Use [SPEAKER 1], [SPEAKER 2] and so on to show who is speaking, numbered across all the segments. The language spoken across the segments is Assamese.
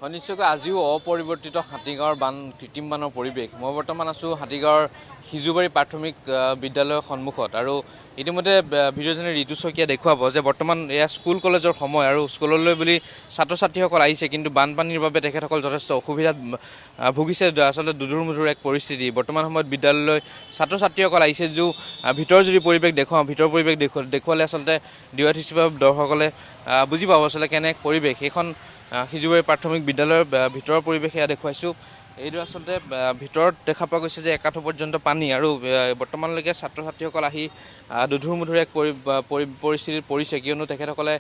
[SPEAKER 1] নিশ্চয়কৈ আজিও অপৰিৱৰ্তিত হাতীগাঁৱৰ কৃত্ৰিম বানৰ পৰিৱেশ। মই বৰ্তমান আছোঁ হাতীগাঁৱৰ সিজুবাৰী প্ৰাথমিক বিদ্যালয়ৰ সন্মুখত আৰু ইতিমধ্যে ভিডিঅ'জনে ঋতু শইকীয়া দেখুৱাব যে বৰ্তমান এয়া স্কুল কলেজৰ সময় আৰু স্কুললৈ বুলি ছাত্ৰ ছাত্ৰীসকল আহিছে, কিন্তু বানপানীৰ বাবে তেখেতসকল যথেষ্ট অসুবিধাত ভুগিছে। আচলতে দুধুৰ মুধুৰ এক পৰিস্থিতি। বৰ্তমান সময়ত বিদ্যালয়লৈ ছাত্ৰ ছাত্ৰীসকল আহিছে যদিও ভিতৰৰ যদি পৰিৱেশ দেখুৱাওঁ, ভিতৰৰ পৰিৱেশ দেখুৱালে আচলতে দ্বিতীয় দৰ্শকসকলে বুজি পাব আচলতে কেনে পৰিৱেশ। এইখন সিজুবাৰী প্ৰাথমিক বিদ্যালয়ৰ ভিতৰৰ পৰিৱেশ এয়া দেখুৱাইছোঁ। এইটো আচলতে ভিতৰত দেখা পোৱা গৈছে যে একাঠু পৰ্যন্ত পানী আৰু বৰ্তমানলৈকে ছাত্ৰ ছাত্ৰীসকল আহি দুধুৰ মুধুৰ এক পৰিস্থিতিত পৰিছে, কিয়নো তেখেতসকলে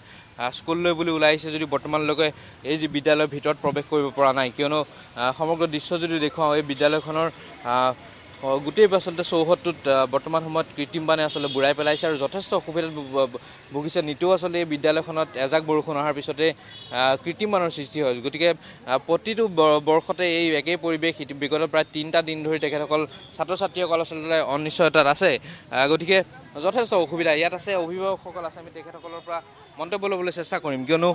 [SPEAKER 1] স্কুললৈ বুলি ওলাই আহিছে যদি বৰ্তমানলৈকে এই যি বিদ্যালয়ৰ ভিতৰত প্ৰৱেশ কৰিব পৰা নাই, কিয়নো সমগ্ৰ দৃশ্য যদি দেখুৱাওঁ এই বিদ্যালয়খনৰ গোটেই আচলতে চৌহদটোত বৰ্তমান সময়ত কৃত্ৰিম বানে আচলতে বুঢ়াই পেলাইছে আৰু যথেষ্ট অসুবিধাত ভুগিছে। নিতৌ আচলতে এই বিদ্যালয়খনত এজাক বৰষুণ অহাৰ পিছতে কৃত্ৰিম বানৰ সৃষ্টি হয়। গতিকে প্ৰতিটো বৰ্ষতে এই একেই পৰিৱেশ বিগত প্ৰায় 3টা দিন ধৰি তেখেতসকল ছাত্ৰ ছাত্ৰীসকল আচলতে অনিশ্চয়তাত আছে। গতিকে যথেষ্ট অসুবিধা ইয়াত আছে। অভিভাৱকসকল আছে, আমি তেখেতসকলৰ পৰা মন্তব্য ল'বলৈ চেষ্টা কৰিম, কিয়নো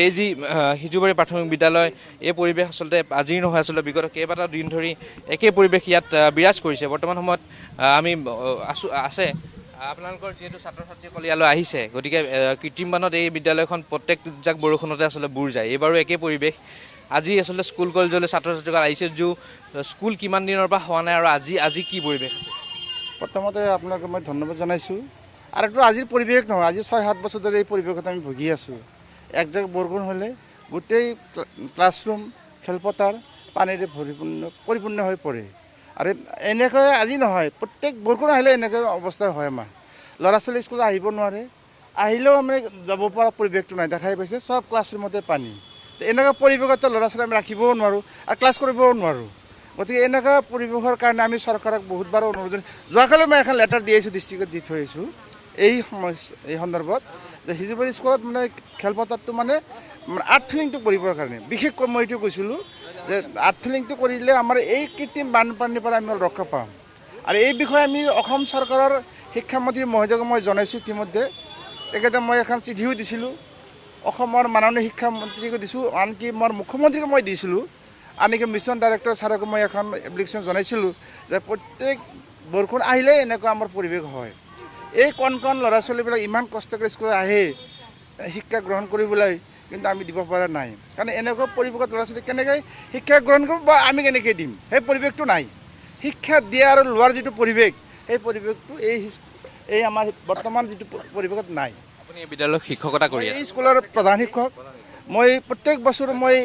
[SPEAKER 1] এই যি সিজুবাৰী প্ৰাথমিক বিদ্যালয় এই পৰিৱেশ আচলতে আজিৰ নহয়, আচলতে বিগত কেইবাটাও দিন ধৰি একেই পৰিৱেশ ইয়াত বিৰাজ কৰিছে। বৰ্তমান সময়ত আমি আছে আপোনালোকৰ যিহেতু ছাত্ৰ ছাত্ৰীসকল ইয়ালৈ আহিছে, গতিকে কৃত্ৰিম বানত এই বিদ্যালয়খন প্ৰত্যেকজাক বৰষুণতে আচলতে বুৰ যায়। এইবাৰো একেই পৰিৱেশ। আজি আচলতে স্কুল কলেজলৈ ছাত্ৰ ছাত্ৰীসকল আহিছে যদিও স্কুল কিমান দিনৰ পৰা হোৱা নাই আৰু আজি কি পৰিৱেশ আছে?
[SPEAKER 2] প্ৰথমতে আপোনাক মই ধন্যবাদ জনাইছোঁ। আৰু এইটো আজিৰ পৰিৱেশ নহয়, আজি 6-7 বছৰ ধৰি এই পৰিৱেশত আমি ভুগি আছোঁ। একজাক বৰষুণ হ'লে গোটেই ক্লাছৰুম খেলপথাৰ পানীৰে পৰিপূৰ্ণ হৈ পৰে। আৰু এনেকৈ আজি নহয়, প্ৰত্যেক বৰষুণ আহিলে এনেকৈ অৱস্থা হয়। আমাৰ ল'ৰা ছোৱালী স্কুলত আহিব নোৱাৰে, আহিলেও আমি যাব পৰা পৰিৱেশটো নাই। দেখাই পাইছে চব ক্লাছৰুমতে পানী। এনেকুৱা পৰিৱেশত ল'ৰা ছোৱালী আমি ৰাখিবও নোৱাৰোঁ আৰু ক্লাছ কৰিবও নোৱাৰোঁ। গতিকে এনেকুৱা পৰিৱেশৰ কাৰণে আমি চৰকাৰক বহুতবাৰ অনুৰোধ, যোৱাকালি মই এখন লেটাৰ দি আহিছোঁ, ডিষ্ট্ৰিক্টত দি থৈ আহিছোঁ এই সন্দৰ্ভত যে সিজুবাৰী স্কুলত মানে খেলপথাৰটো মানে আৰ্ট ফিলিংটো কৰিবৰ কাৰণে। বিশেষকৈ মই এইটো কৈছিলোঁ যে আৰ্ট ফিলিংটো কৰিলে আমাৰ এই কৃত্ৰিম বানপানীৰ পৰা আমি ৰক্ষা পাম। আৰু এই বিষয়ে আমি অসম চৰকাৰৰ শিক্ষামন্ত্ৰী মহোদয়ক মই জনাইছোঁ ইতিমধ্যে। তেখেতে মই এখন চিঠিও দিছিলোঁ, অসমৰ মাননীয় শিক্ষামন্ত্ৰীকো দিছোঁ, আনকি মোৰ মুখ্যমন্ত্ৰীকো মই দিছিলোঁ। আনকি মিছন ডাইৰেক্টৰ ছাৰকো মই এখন এপ্লিকেশ্যন জনাইছিলোঁ যে প্ৰত্যেক বৰষুণ আহিলেই এনেকুৱা আমাৰ পৰিৱেশ হয়। এই কণ ল'ৰা ছোৱালীবিলাক ইমান কষ্ট কৰি স্কুলত আহে শিক্ষা গ্ৰহণ কৰিবলৈ, কিন্তু আমি দিব পৰা নাই। কাৰণ এনেকুৱা পৰিৱেশত ল'ৰা ছোৱালী কেনেকৈ শিক্ষা গ্ৰহণ কৰিব বা আমি কেনেকৈ দিম, সেই পৰিৱেশটো নাই। শিক্ষা দিয়া আৰু লোৱাৰ যিটো পৰিৱেশ, সেই পৰিৱেশটো এই আমাৰ বৰ্তমান যিটো পৰিৱেশত নাই।
[SPEAKER 1] আপুনি এই বিদ্যালয়ত শিক্ষকতা কৰি আছে?
[SPEAKER 2] এই স্কুলৰ প্ৰধান শিক্ষক। মই প্ৰত্যেক বছৰ মই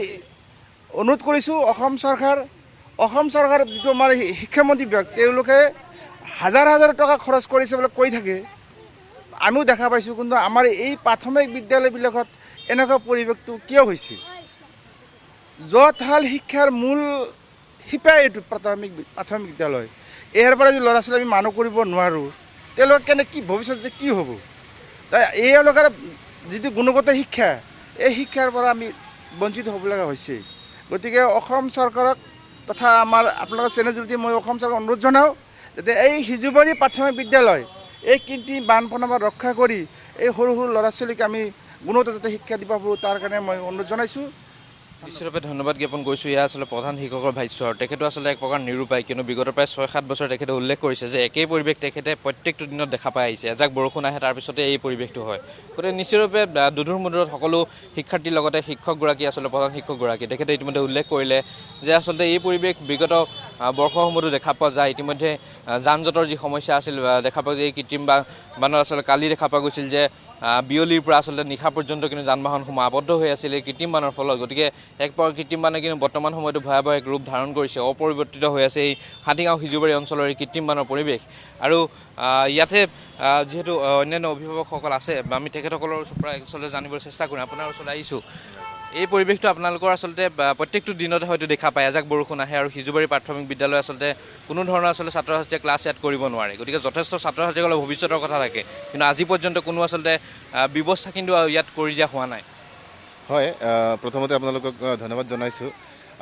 [SPEAKER 2] অনুৰোধ কৰিছোঁ অসম চৰকাৰ যিটো আমাৰ শিক্ষামন্ত্ৰী বিভাগ, তেওঁলোকে হাজাৰ টকা খৰচ কৰিছে বুলি কৈ থাকে, আমিও দেখা পাইছোঁ। কিন্তু আমাৰ এই প্ৰাথমিক বিদ্যালয়বিলাকত এনেকুৱা পৰিৱেশটো কিয় হৈছে? য'ত হ'ল শিক্ষাৰ মূল শিপাই এইটো প্ৰাথমিক বিদ্যালয়। ইয়াৰ পৰা যদি ল'ৰা ছোৱালী আমি মানুহ কৰিব নোৱাৰোঁ, তেওঁলোকে কি ভৱিষ্যত যে কি হ'ব? তাই এওঁলোকৰ যিটো গুণগত শিক্ষা, এই শিক্ষাৰ পৰা আমি বঞ্চিত হ'ব লগা হৈছে। গতিকে অসম চৰকাৰক তথা আমাৰ আপোনালোকৰ চেনেল যোগেদি মই অসম চৰকাৰক অনুৰোধ জনাওঁ যাতে এই সিজুবাৰী প্ৰাথমিক বিদ্যালয় এই কৃত্ৰিম বানপানীৰ পৰা ৰক্ষা কৰি এই সৰু ল'ৰা ছোৱালীক আমি গুণগত যাতে শিক্ষা দিব পাৰোঁ, তাৰ কাৰণে মই অনুৰোধ জনাইছোঁ।
[SPEAKER 1] নিশ্চিতভাৱে ধন্যবাদ জ্ঞাপন কৰিছোঁ। এয়া আচলতে প্ৰধান শিক্ষকৰ ভাষ্য, আৰু তেখেতো আচলতে এক প্ৰকাৰ নিৰূপায়, কিয়নো বিগত প্ৰায় 6-7 বছৰ তেখেতে উল্লেখ কৰিছে যে একেই পৰিৱেশ তেখেতে প্ৰত্যেকটো দিনত দেখা পাই আহিছে। এজাক বৰষুণ আহে তাৰপিছতে এই পৰিৱেশটো হয়। গতিকে নিশ্চিতভাৱে দুধুৰ মুধুৰত সকলো শিক্ষাৰ্থীৰ লগতে শিক্ষকগৰাকী আচলতে প্ৰধান শিক্ষকগৰাকী তেখেতে ইতিমধ্যে উল্লেখ কৰিলে যে আচলতে এই পৰিৱেশ বিগত বৰ্ষসমূহতো দেখা পোৱা যায়। ইতিমধ্যে যান জঁটৰ যি সমস্যা আছিল দেখা পোৱা যায়। এই কৃত্ৰিম বানত আচলতে কালি দেখা পোৱা গৈছিল যে বিয়লিৰ পৰা আচলতে নিশা পৰ্যন্ত কিন্তু যান বাহনসমূহ আবদ্ধ হৈ আছিল এই কৃত্ৰিম বানৰ ফলত। গতিকে এক প্ৰকাৰ কৃত্ৰিম বানে কিন্তু বৰ্তমান সময়তো ভয়াৱহ এক ৰূপ ধাৰণ কৰিছে। অপৰিৱৰ্তিত হৈ আছে এই হাতীগাঁও সিজুবাৰী অঞ্চলৰ এই কৃত্ৰিম বানৰ পৰিৱেশ। আৰু ইয়াতে যিহেতু অন্যান্য অভিভাৱকসকল আছে, আমি তেখেতসকলৰ পৰা আচলতে জানিবলৈ চেষ্টা কৰিম। আপোনাৰ ওচৰলৈ আহিছোঁ, এই পৰিৱেশটো আপোনালোকৰ আচলতে প্ৰত্যেকটো দিনতে হয়তো দেখা পায়। এজাক বৰষুণ আহে আৰু সিজুবাৰী প্ৰাথমিক বিদ্যালয় আচলতে কোনো ধৰণৰ আচলতে ছাত্ৰ ছাত্ৰীয়ে ক্লাছ ইয়াত কৰিব নোৱাৰে। গতিকে যথেষ্ট ছাত্ৰ ছাত্ৰীসকলৰ ভৱিষ্যতৰ কথা থাকে, কিন্তু আজি পৰ্যন্ত কোনো আচলতে ব্যৱস্থা কিন্তু ইয়াত কৰি দিয়া হোৱা নাই।
[SPEAKER 3] হয়, প্ৰথমতে আপোনালোকক ধন্যবাদ জনাইছোঁ।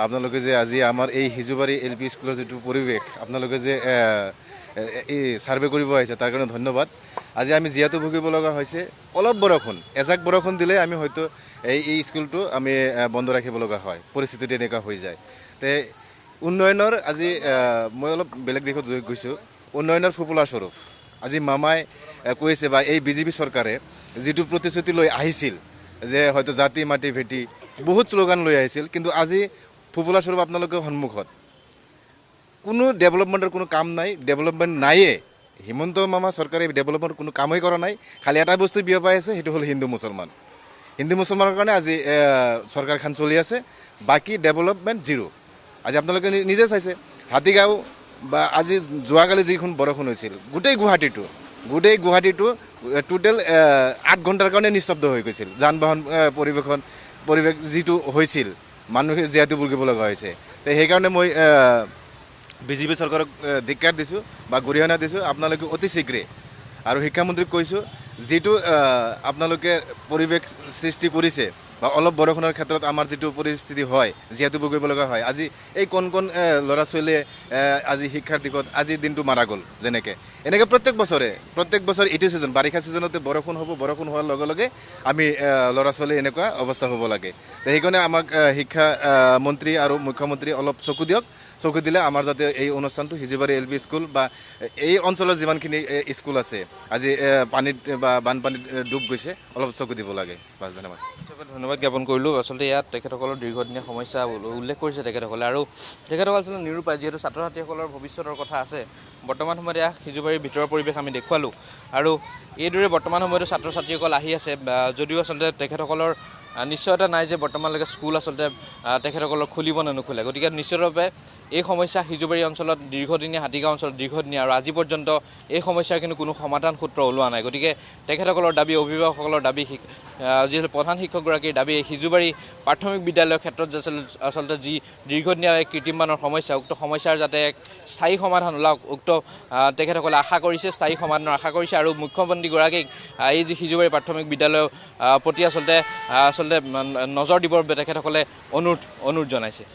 [SPEAKER 3] আপোনালোকে যে আজি আমাৰ এই সিজুবাৰী LP স্কুলৰ যিটো পৰিৱেশ, আপোনালোকে যে এই ছাৰ্ভে কৰিব আহিছে তাৰ কাৰণে ধন্যবাদ। আজি আমি যিহেতু ভুগিব লগা হৈছে অলপ বৰষুণ, এজাক বৰষুণ দিলে আমি হয়তো এই স্কুলটো আমি বন্ধ ৰাখিব লগা হয়, পৰিস্থিতি তেনেকুৱা হৈ যায়। তে উন্নয়নৰ আজি মই অলপ বেলেগ দিশত গৈছোঁ, উন্নয়নৰ ফুপুলা স্বৰূপ আজি মামাই কৈছে বা এই বিজেপি চৰকাৰে যিটো প্ৰতিশ্ৰুতি লৈ আহিছিল যে হয়তো জাতি মাটি ভেটি বহুত শ্লোগান লৈ আহিছিল, কিন্তু আজি ফুপুলা স্বৰূপ আপোনালোকৰ সন্মুখত কোনো ডেভেলপমেণ্টৰ কোনো কাম নাই, ডেভেলপমেণ্ট নায়ে। হিমন্ত মামা চৰকাৰে ডেভেলপমেণ্ট কোনো কামেই কৰা নাই, খালি এটা বস্তু বিয়পাই আছে, সেইটো হ'ল হিন্দু মুছলমান। হিন্দু মুছলমানৰ কাৰণে আজি চৰকাৰখন চলি আছে, বাকী ডেভেলপমেণ্ট জিৰ'। আজি আপোনালোকে নিজে চাইছে হাতীগাঁও বা আজি যোৱাকালি যিখন বৰষুণ হৈছিল গোটেই গুৱাহাটীটো টোটেল 8 ঘণ্টাৰ কাৰণে নিস্তব্ধ হৈ গৈছিল। যান বাহন পৰিৱেশ যিটো হৈছিল মানুহে যিহেতু ভুগিব লগা হৈছে। তো সেইকাৰণে মই বিজেপি চৰকাৰক ধিক্কাৰ দিছোঁ বা গৰিহণা দিছোঁ, আপোনালোকে অতি শীঘ্ৰে আৰু শিক্ষামন্ত্ৰীক কৈছোঁ যিটো আপোনালোকে পৰিৱেশ সৃষ্টি কৰিছে বা অলপ বৰষুণৰ ক্ষেত্ৰত আমাৰ যিটো পৰিস্থিতি হয় যিহেতু ভুগিব লগা হয়, আজি এই কণ ল'ৰা ছোৱালীয়ে আজি শিক্ষাৰ দিশত আজিৰ দিনটো মাৰা গ'ল। যেনেকৈ এনেকৈ প্ৰত্যেক বছৰ এইটো ছিজন বাৰিষা ছিজনতে বৰষুণ হ'ব, বৰষুণ হোৱাৰ লগে লগে আমি ল'ৰা ছোৱালী এনেকুৱা অৱস্থা হ'ব লাগে। তো সেইকাৰণে আমাক শিক্ষা মন্ত্ৰী আৰু মুখ্যমন্ত্ৰী অলপ চকু দিলে আমাৰ যাতে এই অনুষ্ঠানটো হিজিবাৰী LP স্কুল বা এই অঞ্চলৰ যিমানখিনি স্কুল আছে আজি পানীত বা বানপানীত ডুব গৈছে, অলপ চকু দিব লাগে। বাছ ধন্যবাদ।
[SPEAKER 1] ধন্যবাদ জ্ঞাপন কৰিলোঁ। আচলতে ইয়াত তেখেতসকলৰ দীৰ্ঘদিনীয়া সমস্যা উল্লেখ কৰিছে তেখেতসকলে, আৰু তেখেতসকল আচলতে নিৰূপায়, যিহেতু ছাত্ৰ ছাত্ৰীসকলৰ ভৱিষ্যতৰ কথা আছে। বৰ্তমান সময়ত এয়া সিজুবাৰীৰ ভিতৰৰ পৰিৱেশ আমি দেখুৱালোঁ, আৰু এইদৰে বৰ্তমান সময়তো ছাত্ৰ ছাত্ৰীসকল আহি আছে, যদিও আচলতে তেখেতসকলৰ নিশ্চয়তা নাই যে বৰ্তমানলৈকে স্কুল আচলতে তেখেতসকলৰ খুলিব নে নুখুলে। গতিকে নিশ্চিতভাৱে এই সমস্যা সিজুবাৰী অঞ্চলত দীৰ্ঘদিনীয়া, হাতীগাঁও অঞ্চলত দীৰ্ঘদিনীয়া, আৰু আজি পৰ্যন্ত এই সমস্যাৰ কিন্তু কোনো সমাধান সূত্ৰ ওলোৱা নাই। গতিকে তেখেতসকলৰ দাবী, অভিভাৱকসকলৰ দাবী, যিহেতু প্ৰধান শিক্ষকগৰাকীৰ দাবী এই সিজুবাৰী প্ৰাথমিক বিদ্যালয়ৰ ক্ষেত্ৰত আচলতে যি দীৰ্ঘদিনীয়া এক কৃত্ৰিমবানৰ সমস্যা, উক্ত সমস্যাৰ যাতে এক স্থায়ী সমাধান ওলাওক, তেখেতসকলে আশা কৰিছে, স্থায়ী সমাধানৰ আশা কৰিছে, আৰু মুখ্যমন্ত্ৰীগৰাকীক এই যি সিজুবাৰী প্ৰাথমিক বিদ্যালয়ৰ প্ৰতি আচলতে নজৰ দিবৰ বাবে তেখেতসকলে অনুৰোধ জনাইছে।